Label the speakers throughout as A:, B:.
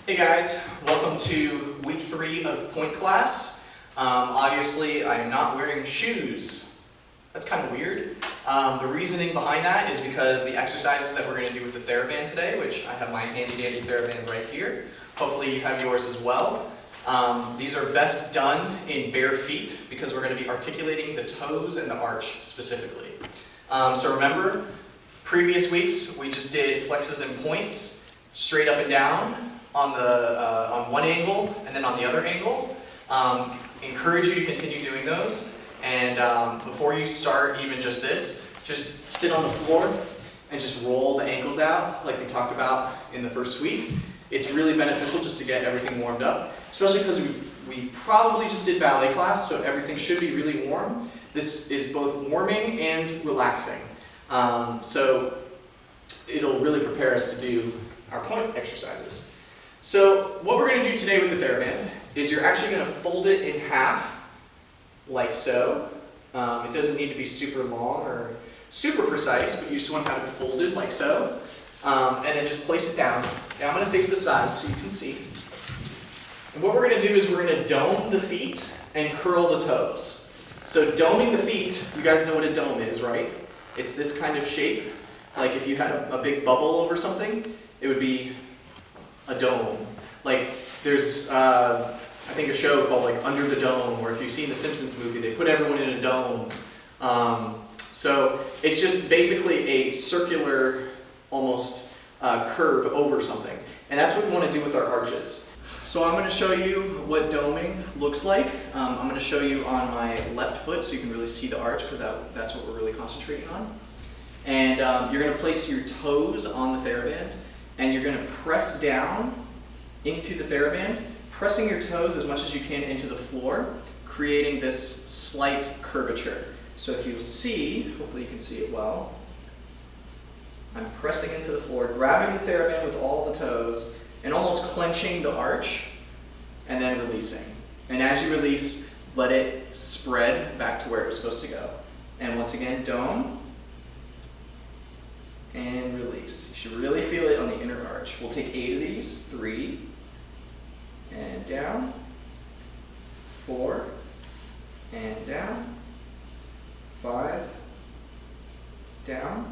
A: Hey guys, welcome to week 3 of Pointe class. Obviously, I am not wearing shoes. That's kind of weird. The reasoning behind that is because the exercises that we're going to do with the theraband today, which I have my handy dandy theraband right here. Hopefully you have yours as well. These are best done in bare feet because we're going to be articulating the toes and the arch specifically. So remember, previous weeks we just did flexes and points, straight up and down on one angle and then on the other angle. Encourage you to continue doing those. And before you start even just this, just sit on the floor and just roll the ankles out like we talked about in the first week. It's really beneficial just to get everything warmed up, especially because we probably just did ballet class, so everything should be really warm. This is both warming and relaxing. So it'll really prepare us to do our point exercises. So what we're going to do today with the theraband is you're actually going to fold it in half, like so. It doesn't need to be super long or super precise, but you just want to have it folded like so. And then just place it down. Now I'm going to face the side so you can see. And what we're going to do is we're going to dome the feet and curl the toes. So doming the feet, you guys know what a dome is, right? It's this kind of shape. Like if you had a big bubble over something, it would be a dome. Like there's, I think a show called like Under the Dome, or if you've seen the Simpsons movie, they put everyone in a dome. So it's just basically a circular, almost curve over something. And that's what we want to do with our arches. So I'm going to show you what doming looks like. I'm going to show you on my left foot so you can really see the arch, because that's what we're really concentrating on. And you're going to place your toes on the theraband, and you're going to press down into the theraband, pressing your toes as much as you can into the floor, creating this slight curvature. So if you'll see, hopefully you can see it well, I'm pressing into the floor, grabbing the theraband with all the toes, and almost clenching the arch, and then releasing. And as you release, let it spread back to where it was supposed to go. And once again, dome, and release. You should really feel it on the inner arch. We'll take 8 of these. 3, and down. 4, and down. 5, down.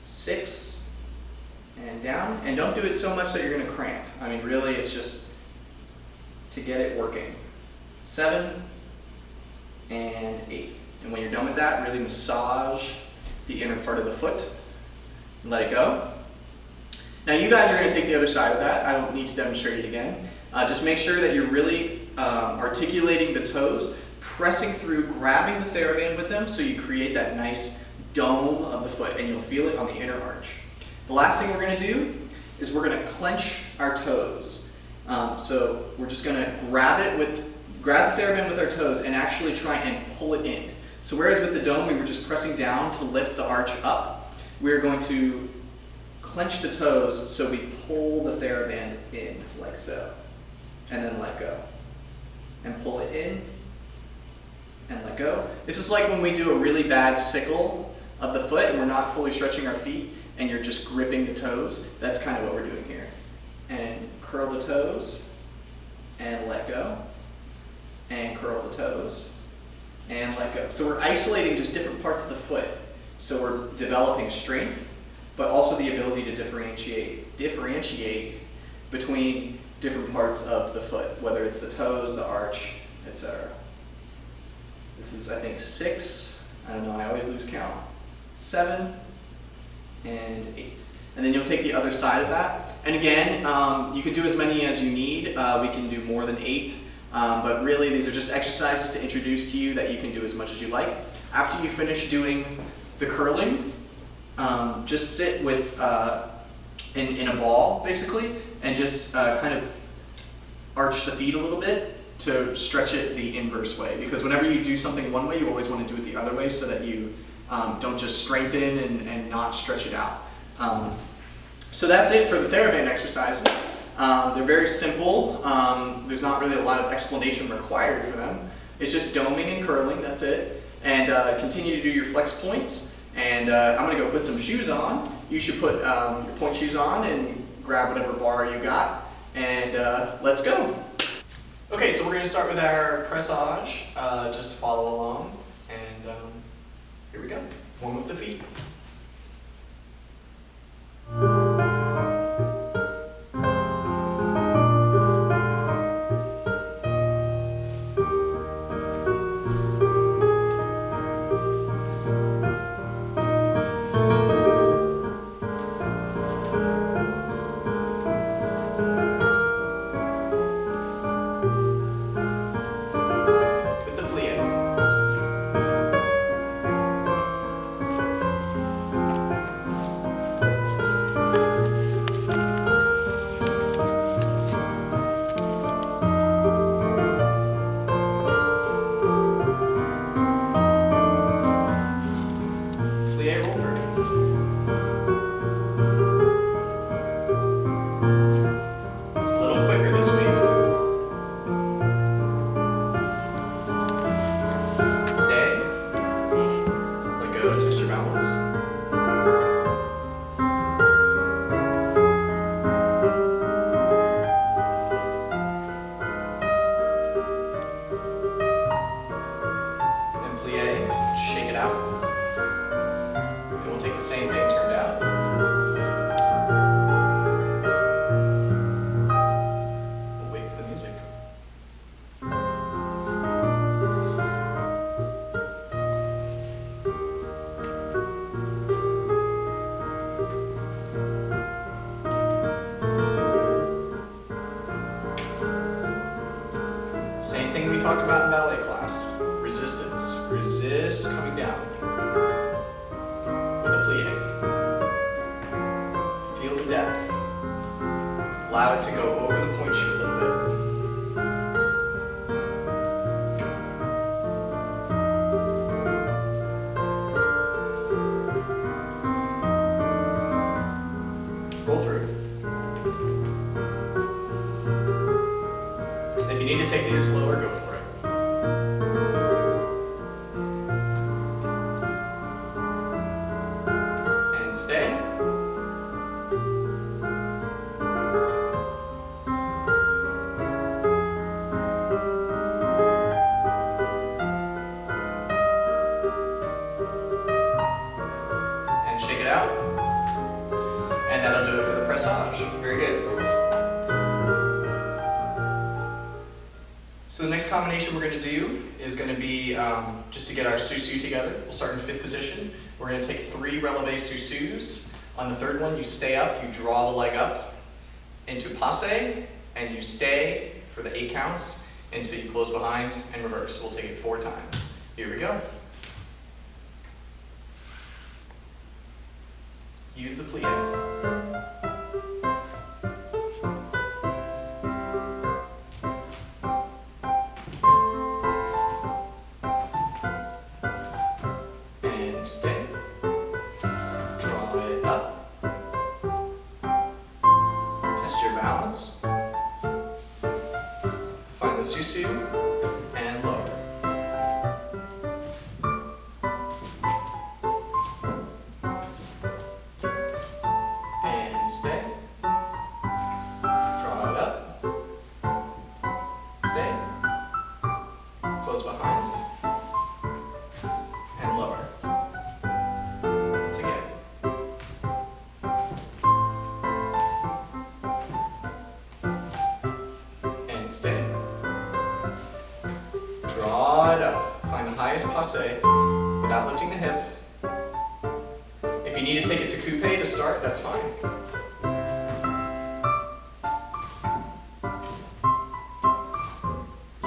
A: 6, and down. And don't do it so much that you're going to cramp. I mean, really, it's just to get it working. 7, and 8. And when you're done with that, really massage the inner part of the foot. Let it go. Now you guys are going to take the other side of that. I don't need to demonstrate it again. Just make sure that you're really articulating the toes, pressing through, grabbing the theraband with them so you create that nice dome of the foot, and you'll feel it on the inner arch. The last thing we're going to do is we're going to clench our toes. So we're just going to grab the theraband with our toes and actually try and pull it in. So whereas with the dome we were just pressing down to lift the arch up, we're going to clench the toes so we pull the theraband in like so, and then let go. And pull it in, and let go. This is like when we do a really bad sickle of the foot and we're not fully stretching our feet and you're just gripping the toes. That's kind of what we're doing here. And curl the toes, and let go. And curl the toes, and let go. So we're isolating just different parts of the foot. So we're developing strength, but also the ability to differentiate between different parts of the foot, whether it's the toes, the arch, etc. This is, I think, 6. I don't know, I always lose count. 7, and 8. And then you'll take the other side of that. And again, you can do as many as you need. We can do more than 8. But really, these are just exercises to introduce to you that you can do as much as you like. After you finish doing the curling, just sit with in a ball basically, and just kind of arch the feet a little bit to stretch it the inverse way. Because whenever you do something one way, you always want to do it the other way so that you don't just strengthen and not stretch it out. So that's it for the theraband exercises. They're very simple. There's not really a lot of explanation required for them. It's just doming and curling, that's it. And continue to do your flex points. And I'm going to go put some shoes on. You should put your point shoes on and grab whatever bar you got. and let's go. Okay, so we're going to start with our pressage, just to follow along, and here we go. Warm up the feet. Same thing turned out. We'll wait for the music. Same thing we talked about in ballet class. Resistance. Resist coming down. With a plie. Feel the depth. Allow it to go over the point shoe a little bit. Roll through. If you need to take these slower, go for it. Stay. And shake it out. And that'll do it for the pressage. Very good. So the next combination we're going to do is going to be just to get our sous-sus together. We'll start in 5th position. We're going to take 3 releve sous-sus. On the 3rd one, you stay up, you draw the leg up into passe, and you stay for the 8 counts until you close behind and reverse. We'll take it 4 times. Here we go. Use the plie. Stay. Draw it up. Test your balance. Find the sous-sus and lower. And stay. Draw it up. Stay. Close behind. And lower. And stay. Draw it up. Find the highest passe without lifting the hip. If you need to take it to coupe to start, that's fine.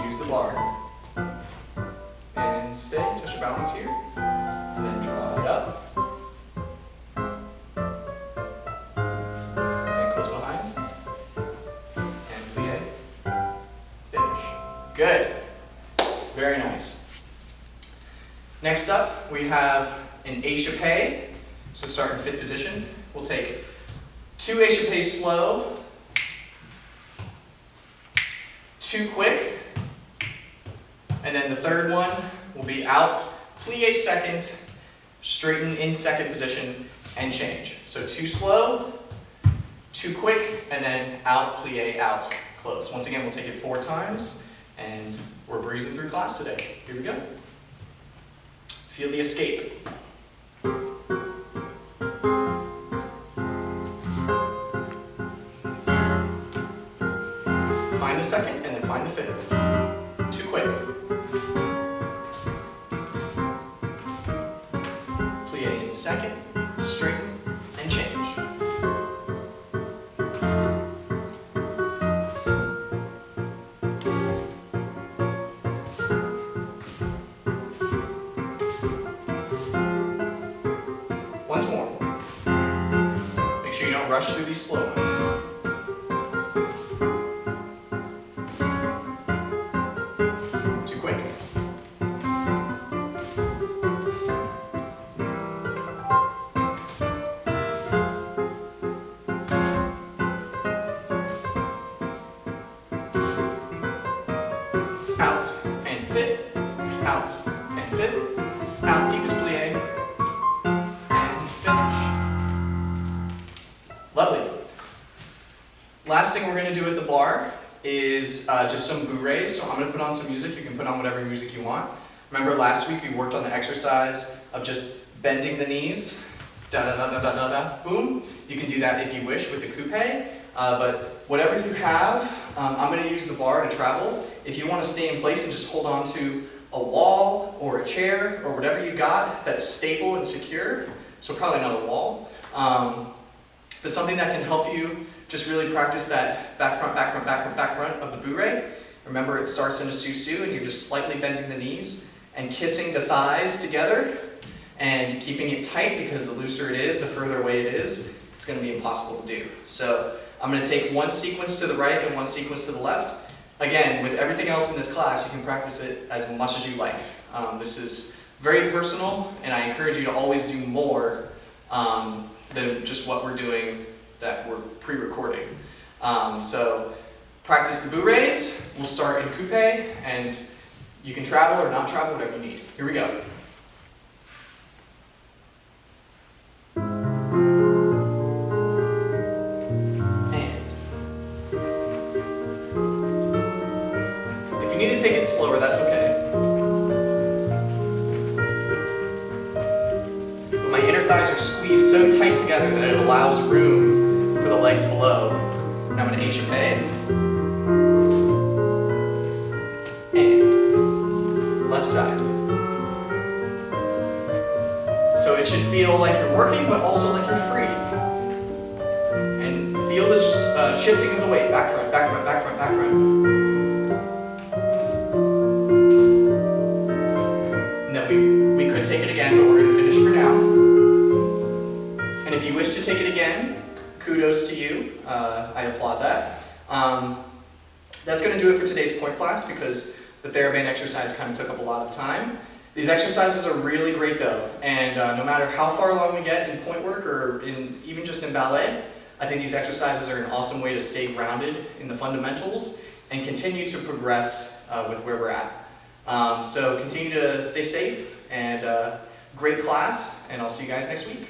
A: Use the bar. And stay. Touch your balance here. And then draw it up. Good. Very nice. Next up, we have an échappé. So start in 5th position. We'll take 2 échappés slow, 2 quick, and then the 3rd one will be out, plie 2nd, straighten in 2nd position, and change. So 2 slow, 2 quick, and then out, plie, out, close. Once again, we'll take it 4 times, and we're breezing through class today. Here we go. Feel the escape. Find the second, and then find the fifth. 2 quick. Plie in second, straighten, and change. Once more. Make sure you don't rush through these slow ones. Too quick. Out and fifth, out and fifth, out, deepest plie, and finish. Lovely. Last thing we're going to do at the bar is just some bourrées. So I'm going to put on some music. You can put on whatever music you want. Remember last week we worked on the exercise of just bending the knees, da-da-da-da-da-da, boom. You can do that if you wish with the coupe, but whatever you have, I'm going to use the bar to travel. If you want to stay in place and just hold on to a wall or a chair or whatever you got that's stable and secure, so probably not a wall, but something that can help you just really practice that back front, back front, back front, back front of the bourrée. Remember, it starts in a sous-sus and you're just slightly bending the knees and kissing the thighs together and keeping it tight, because the looser it is, the further away it is, it's going to be impossible to do. So I'm going to take one sequence to the right and one sequence to the left. Again, with everything else in this class, you can practice it as much as you like. This is very personal, and I encourage you to always do more than just what we're doing that we're pre-recording. So practice the bourrées. We'll start in coupe, and you can travel or not travel, whatever you need. Here we go. If you need to take it slower, that's okay. But my inner thighs are squeezed so tight together that it allows room for the legs below. Now I'm going to échapper. And left side. So it should feel like you're working, but also like you're free. And feel this shifting of the weight. Back front, back front, back front, back front. We could take it again, but we're going to finish for now. And if you wish to take it again, kudos to you. I applaud that. That's going to do it for today's Pointe class, because the theraband exercise kind of took up a lot of time. These exercises are really great though, and no matter how far along we get in pointe work or even just in ballet, I think these exercises are an awesome way to stay grounded in the fundamentals and continue to progress with where we're at. So continue to stay safe, and great class, and I'll see you guys next week.